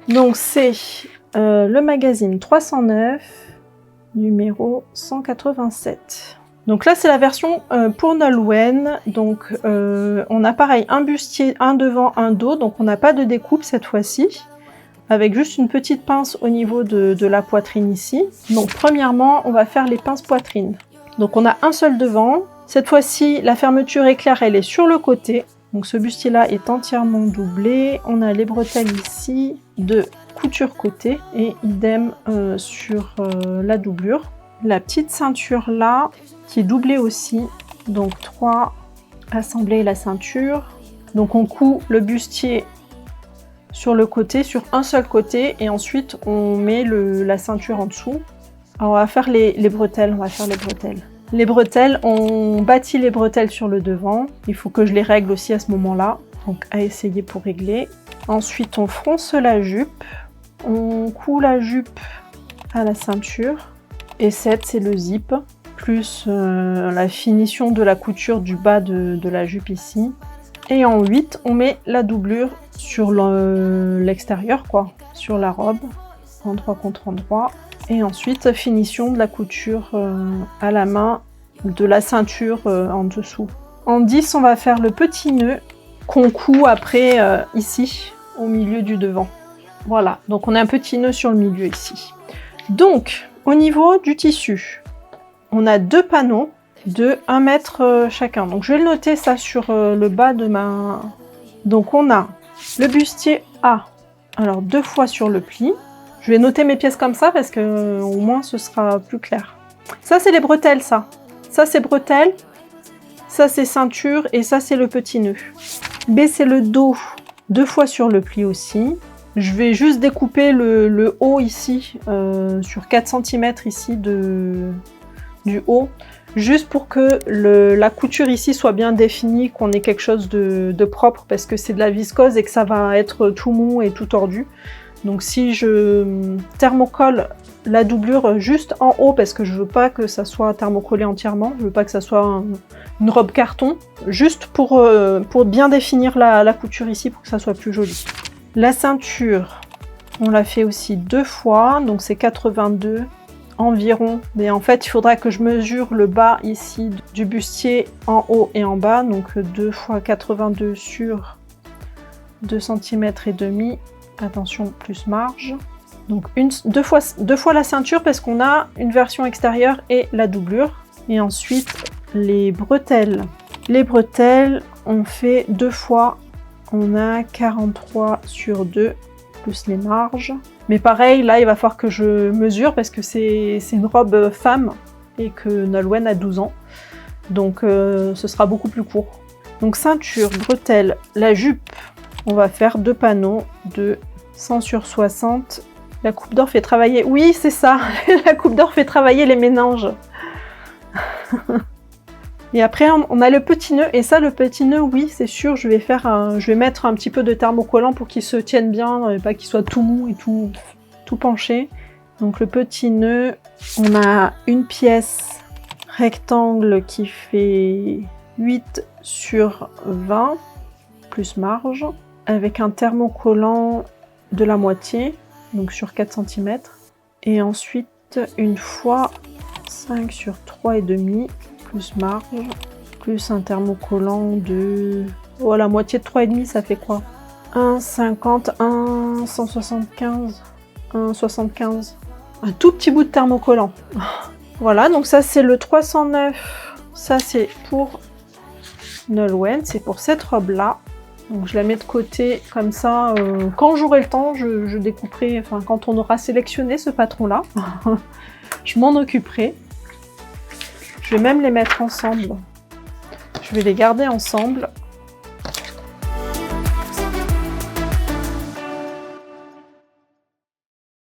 Donc c'est le magazine 309, numéro 187. Donc là c'est la version pour Nolwenn. Donc on a pareil un bustier, un devant, un dos. Donc on n'a pas de découpe cette fois-ci. Avec juste une petite pince au niveau de la poitrine ici. Donc premièrement, on va faire les pinces poitrine. Donc on a un seul devant. Cette fois-ci, la fermeture éclair, elle est sur le côté. Donc ce bustier-là est entièrement doublé. On a les bretelles ici de couture côté et idem sur la doublure. La petite ceinture là, qui est doublée aussi. Donc 3, assembler la ceinture. Donc on coud le bustier sur le côté, sur un seul côté, et ensuite on met la ceinture en dessous. Alors on va faire les bretelles, on va faire les bretelles. Les bretelles, on bâtit les bretelles sur le devant. Il faut que je les règle aussi à ce moment-là, donc à essayer pour régler. Ensuite on fronce la jupe, on coud la jupe à la ceinture, et 7 c'est le zip, plus la finition de la couture du bas de la jupe ici. Et en 8, on met la doublure sur l'extérieur, quoi, sur la robe, endroit contre endroit. Et ensuite, finition de la couture à la main de la ceinture en dessous. En 10, on va faire le petit nœud qu'on coud après ici, au milieu du devant. Voilà, donc on a un petit nœud sur le milieu ici. Donc, au niveau du tissu, on a 2 panneaux de 1 mètre chacun. Donc je vais le noter ça sur le bas de ma... Donc on a le bustier A, alors 2 fois sur le pli. Je vais noter mes pièces comme ça parce que au moins ce sera plus clair. Ça c'est les bretelles, ça. Ça c'est bretelles, ça c'est ceinture et ça c'est le petit nœud. B c'est le dos, 2 fois sur le pli aussi. Je vais juste découper le haut ici, sur 4 cm ici du haut. Juste pour que la couture ici soit bien définie, qu'on ait quelque chose de propre, parce que c'est de la viscose et que ça va être tout mou et tout tordu. Donc si je thermocolle la doublure juste en haut, parce que je veux pas que ça soit thermocollé entièrement, je veux pas que ça soit une robe carton, juste pour bien définir la couture ici, pour que ça soit plus joli. La ceinture, on l'a fait aussi 2 fois, donc c'est 82 environ, mais en fait il faudra que je mesure le bas ici du bustier en haut et en bas, donc 2 fois 82 sur 2 cm et demi, attention plus marge, donc deux fois la ceinture parce qu'on a une version extérieure et la doublure. Et ensuite les bretelles, on fait 2 fois, on a 43 sur 2 plus les marges. Mais pareil, là, il va falloir que je mesure parce que c'est une robe femme et que Nolwenn a 12 ans. Donc, ce sera beaucoup plus court. Donc, ceinture, bretelles, la jupe, on va faire 2 panneaux de 100 sur 60. La coupe d'or fait travailler... Oui, c'est ça. La coupe d'or fait travailler les méninges. Et après, on a le petit nœud. Et ça, le petit nœud, oui, c'est sûr, je vais mettre un petit peu de thermocollant pour qu'il se tienne bien, et pas qu'il soit tout mou et tout penché. Donc le petit nœud, on a une pièce rectangle qui fait 8 sur 20, plus marge, avec un thermocollant de la moitié, donc sur 4 cm. Et ensuite, une fois 5 sur 3,5, plus marge, plus un thermocollant de... Oh, la moitié de 3,5, ça fait quoi? 1,50, 1,175, 1,75. Un tout petit bout de thermocollant. Voilà, donc ça c'est le 309. Ça c'est pour Nolwenn, c'est pour cette robe-là. Donc je la mets de côté comme ça. Quand j'aurai le temps, je découperai, enfin quand on aura sélectionné ce patron-là, je m'en occuperai. Je vais même les mettre ensemble. Je vais les garder ensemble.